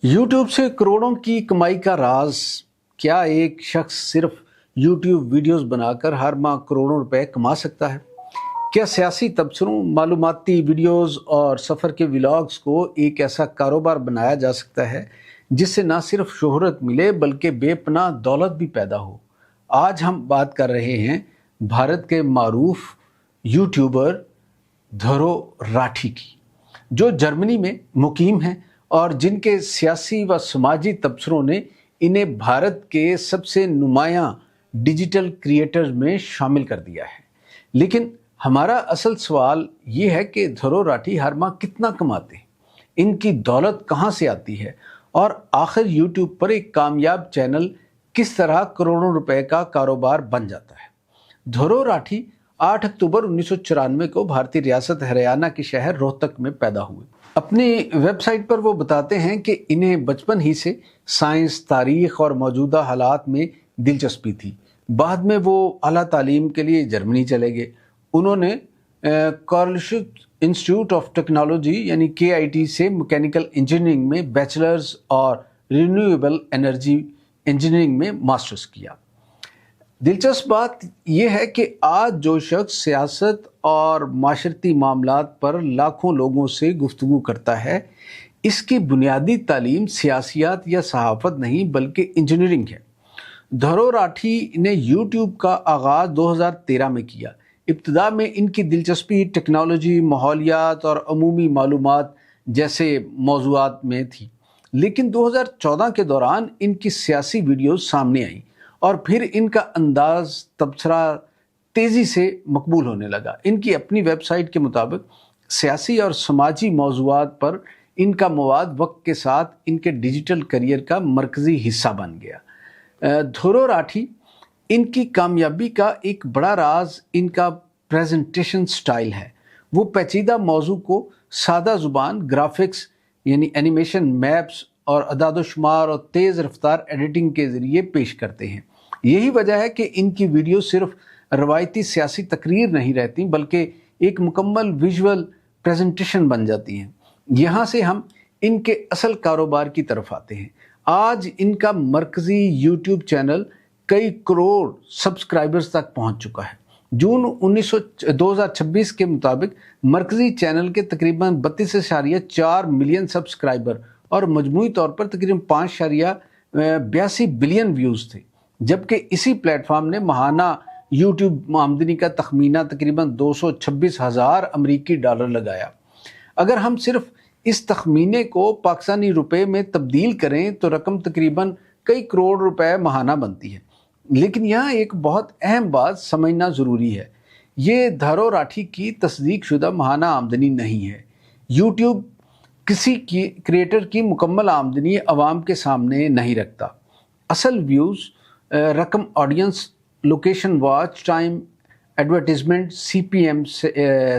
YouTube से करोड़ों की कमाई का राज। क्या एक शख्स सिर्फ यूट्यूब वीडियोस बनाकर हर माह करोड़ों रुपए कमा सकता है? क्या सियासी तबसरों, मालूमाती वीडियोस और सफ़र के व्लॉग्स को एक ऐसा कारोबार बनाया जा सकता है जिससे न सिर्फ शोहरत मिले बल्कि बेपनाह दौलत भी पैदा हो? आज हम बात कर रहे हैं भारत के मारूफ यूट्यूबर धरो राठी की, जो जर्मनी में मुकीम हैं और जिनके सियासी व समाजी तबसरों ने इन्हें भारत के सबसे नुमायां डिजिटल क्रिएटर्स में शामिल कर दिया है। लेकिन हमारा असल सवाल ये है कि धरो राठी हर माह कितना कमाते हैं, इनकी दौलत कहाँ से आती है और आखिर यूट्यूब पर एक कामयाब चैनल किस तरह करोड़ों रुपए का कारोबार बन जाता है। धरो राठी 8 अक्टूबर 1994 को भारतीय रियासत हरियाणा के शहर रोहतक में पैदा हुए। अपनी वेबसाइट पर वो बताते हैं कि इन्हें बचपन ही से साइंस, तारीख और मौजूदा हालात में दिलचस्पी थी। बाद में वो आला तालीम के लिए जर्मनी चले गए। उन्होंने कार्लसरुहे इंस्टीट्यूट ऑफ टेक्नोलॉजी यानी KIT से मैकेनिकल इंजीनियरिंग में बैचलर्स और रिन्यूएबल एनर्जी इंजीनियरिंग में मास्टर्स किया। दिलचस्प बात यह है कि आज जो शख्स सियासत और माशरती मामलात पर लाखों लोगों से गुफ्तगू करता है, इसकी बुनियादी तालीम सियासियात या सहाफ़त नहीं बल्कि इंजीनियरिंग है। धरो राठी ने यूट्यूब का आगाज़ 2013 में किया। इब्तिदा में इनकी दिलचस्पी टेक्नोलॉजी, माहौलियात और अमूमी मालूमात जैसे मौज़ूआत में थी, लेकिन 2014 के दौरान इनकी सियासी वीडियोस सामने आई और फिर इनका अंदाज तबसरा तेज़ी से मकबूल होने लगा। इनकी अपनी वेबसाइट के मुताबिक सियासी और समाजी मौज़ूआत पर इनका मवाद वक्त के साथ इनके डिजिटल करियर का मरकज़ी हिस्सा बन गया। धरो राठी इनकी कामयाबी का एक बड़ा राज इनका प्रेजेंटेशन स्टाइल है। वो पेचीदा मौजू को सादा ज़ुबान, ग्राफिक्स यानी एनिमेशन, मैप्स और अदाद-ओ-शुमार और तेज़ रफ्तार एडिटिंग के ज़रिए पेश करते हैं। यही वजह है कि इनकी वीडियो सिर्फ रवायती सियासी तकरीर नहीं रहती बल्कि एक मुकम्मल विजुअल प्रेजेंटेशन बन जाती हैं। यहाँ से हम इनके असल कारोबार की तरफ आते हैं। आज इनका मरकज़ी यूट्यूब चैनल कई करोड़ सब्सक्राइबर्स तक पहुँच चुका है। जून 2026 के मुताबिक मरकज़ी चैनल के तकरीबन 32.4 मिलियन सब्सक्राइबर और मजमूई तौर पर तकरीबन 5.82 बिलियन व्यूज़ थे, जबकि इसी प्लेटफॉर्म ने माहाना यूट्यूब आमदनी का तखमीना तकरीबन 226,000 अमरीकी डॉलर लगाया। अगर हम सिर्फ इस तखमीने को पाकिस्तानी रुपए में तब्दील करें तो रकम तकरीबन कई करोड़ रुपए माहाना बनती है। लेकिन यहाँ एक बहुत अहम बात समझना ज़रूरी है, ये धरो राठी की तस्दीक शुदा माहाना आमदनी नहीं है। यूट्यूब किसी की क्रिएटर की मुकम्मल आमदनी आवाम के सामने नहीं रखता। असल व्यूज़, रकम, audience, location, watch time, advertisement, CPM,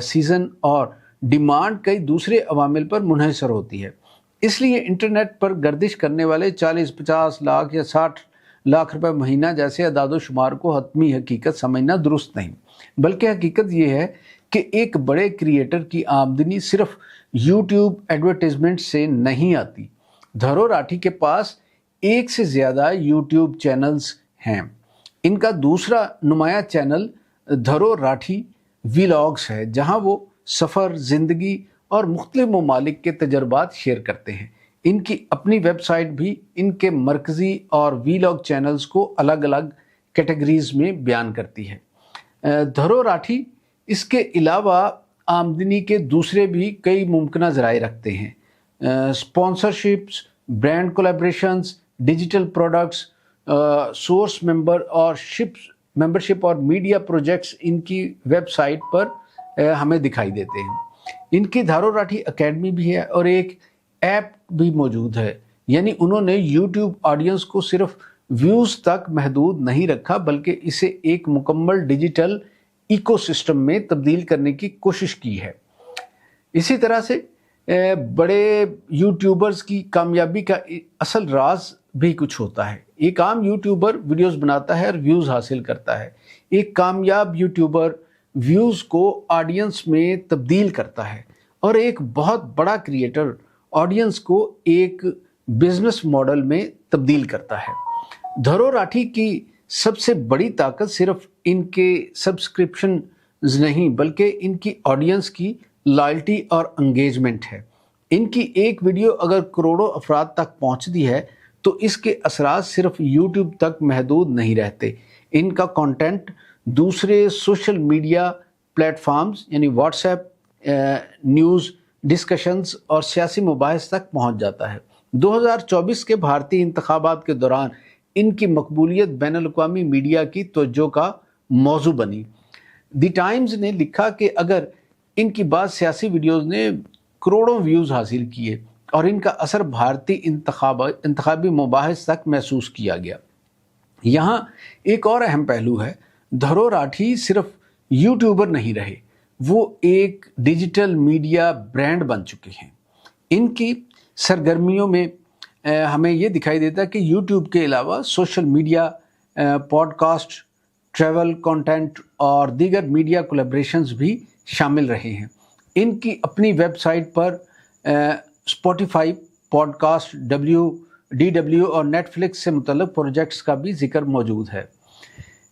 season और डिमांड कई दूसरे अवामिल पर मुनहसर होती है। इसलिए इंटरनेट पर गर्दिश करने वाले 40-50 लाख या 60 लाख रुपए महीना जैसे अदाद-ओ-शुमार को हतमी हकीकत समझना दुरुस्त नहीं, बल्कि हकीकत ये है कि एक बड़े क्रिएटर की आमदनी सिर्फ यूट्यूब एडवर्टीज़मेंट से नहीं आती। धरो राठी के पास एक से ज़्यादा यूट्यूब चैनल्स हैं। इनका दूसरा नुमाया चैनल धरो राठी व्लॉग्स है, जहां वो सफ़र, ज़िंदगी और मुख्तलिफ ममालिक के तजर्बात शेयर करते हैं। इनकी अपनी वेबसाइट भी इनके मरकज़ी और व्लॉग चैनल्स को अलग अलग कैटेगरीज़ में बयान करती है। धरो राठी इसके अलावा आमदनी के दूसरे भी कई मुमकिन ज़राए रखते हैं। Sponsorships, brand collaborations, digital products, source membership और मीडिया प्रोजेक्ट्स इनकी वेबसाइट पर हमें दिखाई देते हैं। इनकी धरो राठी एकेडमी भी है और एक ऐप भी मौजूद है। यानी उन्होंने यूट्यूब ऑडियंस को सिर्फ व्यूज़ तक महदूद नहीं रखा बल्कि इसे एक मुकम्मल डिजिटल इकोसिस्टम में तब्दील करने की कोशिश की है। इसी तरह से बड़े यूट्यूबर्स की कामयाबी का असल राज भी कुछ होता है। एक आम यूट्यूबर वीडियोस बनाता है और व्यूज़ हासिल करता है। एक कामयाब यूट्यूबर व्यूज़ को ऑडियंस में तब्दील करता है और एक बहुत बड़ा क्रिएटर ऑडियंस को एक बिजनेस मॉडल में तब्दील करता है। धरो राठी की सबसे बड़ी ताकत सिर्फ इनके सब्सक्रिप्शन नहीं बल्कि इनकी ऑडियंस की लॉयल्टी और एंगेजमेंट है। इनकी एक वीडियो अगर करोड़ों अफराद तक पहुंचती है तो इसके असरात सिर्फ यूट्यूब तक महदूद नहीं रहते। इनका कंटेंट दूसरे सोशल मीडिया प्लेटफॉर्म्स यानी व्हाट्सएप, न्यूज़, डिस्कशंस और सियासी मुबाहिस तक पहुंच जाता है। 2024 के भारतीय इंतखाबात के दौरान इनकी मकबूलियत बैनुल-अक़वामी मीडिया की तवज्जो का मौजू बनी। द टाइम्स ने लिखा कि अगर इनकी बात सियासी वीडियोज़ ने करोड़ों व्यूज़ हासिल किए और इनका असर भारतीय इंतखाबी मुबाहिस तक महसूस किया गया। यहाँ एक और अहम पहलू है, धरो राठी सिर्फ यूट्यूबर नहीं रहे, वो एक डिजिटल मीडिया ब्रांड बन चुके हैं। इनकी सरगर्मियों में हमें ये दिखाई देता है कि यूट्यूब के अलावा social media, podcast, travel content और दीगर मीडिया कोलैबोरेशंस भी शामिल रहे हैं। इनकी अपनी वेबसाइट पर स्पॉटिफाई, पॉडकास्ट, DW और नेटफ्लिक्स से मुतल्लिक़ प्रोजेक्ट्स का भी जिक्र मौजूद है।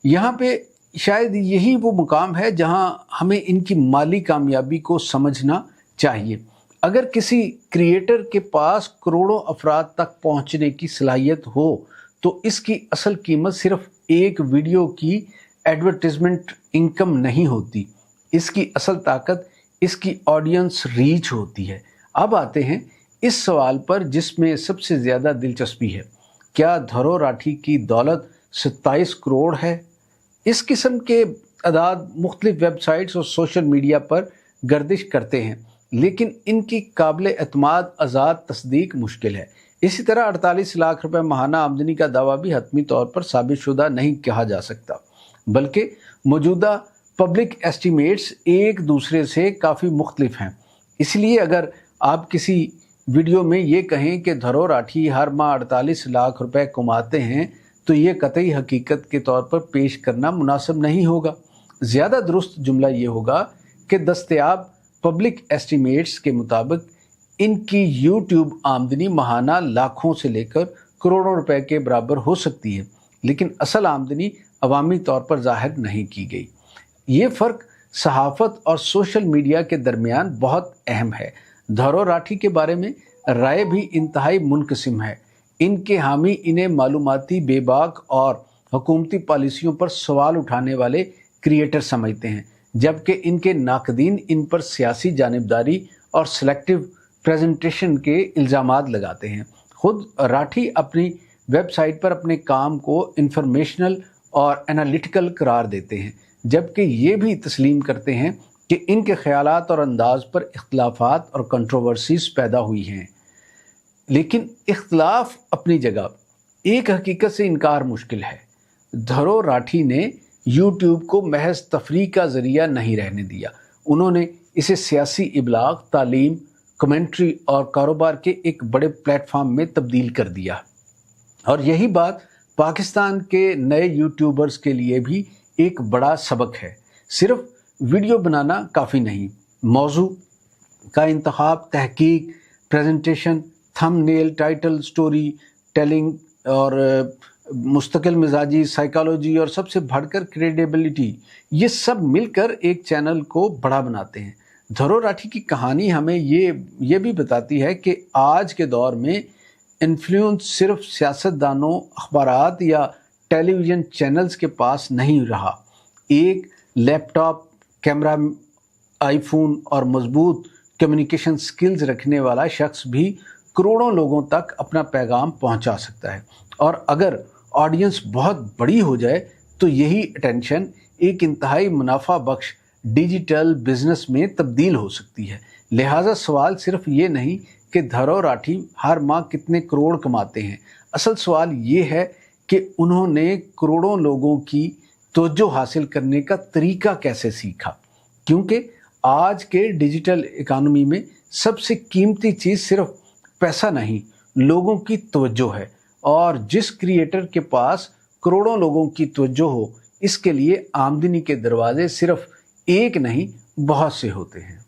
यहाँ पे शायद यही वो मुकाम है जहाँ हमें इनकी माली कामयाबी को समझना चाहिए। अगर किसी क्रिएटर के पास करोड़ों अफराद तक पहुँचने की सलाहियत हो तो इसकी असल कीमत सिर्फ एक वीडियो की एडवर्टाइजमेंट इनकम नहीं होती, इसकी असल ताकत इसकी ऑडियंस रीच होती है। अब आते हैं इस सवाल पर जिसमें सबसे ज़्यादा दिलचस्पी है, क्या धरो राठी की दौलत 27 करोड़ है? इस किस्म के अदाद मुख्तलिफ वेबसाइट्स और सोशल मीडिया पर गर्दिश करते हैं, लेकिन इनकी काबिल एतमाद आज़ाद तस्दीक मुश्किल है। इसी तरह 48 लाख रुपए माहाना आमदनी का दावा भी हतमी तौर पर साबित शुदा नहीं कहा जा सकता, बल्कि मौजूदा पब्लिक एस्टीमेट्स एक दूसरे से काफ़ी मुख्तलिफ हैं। इसलिए अगर आप किसी वीडियो में ये कहें कि धरो राठी हर माह 48 लाख रुपए कमाते हैं तो ये कतई हकीकत के तौर पर पेश करना मुनासिब नहीं होगा। ज़्यादा दुरुस्त जुमला ये होगा कि दस्तयाब पब्लिक एस्टीमेट्स के मुताबिक इनकी यूट्यूब आमदनी माहाना लाखों से लेकर करोड़ों रुपए के बराबर हो सकती है, लेकिन असल आमदनी अवामी तौर पर जाहिर नहीं की गई। ये फ़र्क सहाफ़त और सोशल मीडिया के दरमियान बहुत अहम है। धरो राठी के बारे में राय भी इंतहाई मुनक़सिम है। इनके हामी इन्हें मालूमाती, बेबाक और हुकूमती पॉलिसियों पर सवाल उठाने वाले क्रिएटर समझते हैं, जबकि इनके नाकदीन इन पर सियासी जानिबदारी और सेलेक्टिव प्रेजेंटेशन के इल्ज़ामात लगाते हैं। खुद राठी अपनी वेबसाइट पर अपने काम को इंफॉर्मेशनल और एनालिटिकल करार देते हैं, जबकि ये भी तस्लीम करते हैं कि इनके ख़यालात और अंदाज पर इख्तलाफात और कंट्रोवर्सीज पैदा हुई हैं। लेकिन इख्तलाफ अपनी जगह, एक हकीकत से इनकार मुश्किल है, धरो राठी ने यूट्यूब को महज तफरीह का ज़रिया नहीं रहने दिया। उन्होंने इसे सियासी इबलाग, तालीम, कमेंट्री और कारोबार के एक बड़े प्लेटफॉर्म में तब्दील कर दिया। और यही बात पाकिस्तान के नए यूट्यूबर्स के लिए भी एक बड़ा सबक है। सिर्फ वीडियो बनाना काफ़ी नहीं, मौजू का इंतखाब, तहकीक, presentation, thumbnail, title, story telling और मुस्तकिल मिजाजी, साइकोलॉजी और सबसे बढ़कर क्रेडिबिलिटी, ये सब मिलकर एक चैनल को बड़ा बनाते हैं। धरो राठी की कहानी हमें ये भी बताती है कि आज के दौर में इन्फ्लुएंस सिर्फ सियासतदानों, अखबारात या टेलीविज़न चैनल्स के पास नहीं रहा। एक लैपटॉप, कैमरा, आईफोन और मजबूत कम्युनिकेशन स्किल्स रखने वाला शख्स भी करोड़ों लोगों तक अपना पैगाम पहुंचा सकता है। और अगर ऑडियंस बहुत बड़ी हो जाए तो यही अटेंशन एक इंतहाई मुनाफा बख्श डिजिटल बिजनेस में तब्दील हो सकती है। लिहाजा सवाल सिर्फ ये नहीं कि धरो राठी हर माह कितने करोड़ कमाते हैं, असल सवाल ये है कि उन्होंने करोड़ों लोगों की तवज्जो हासिल करने का तरीका कैसे सीखा। क्योंकि आज के डिजिटल इकानमी में सबसे कीमती चीज़ सिर्फ पैसा नहीं, लोगों की तवज्जो है। और जिस क्रिएटर के पास करोड़ों लोगों की तवज्जो हो, इसके लिए आमदनी के दरवाजे सिर्फ एक नहीं, बहुत से होते हैं।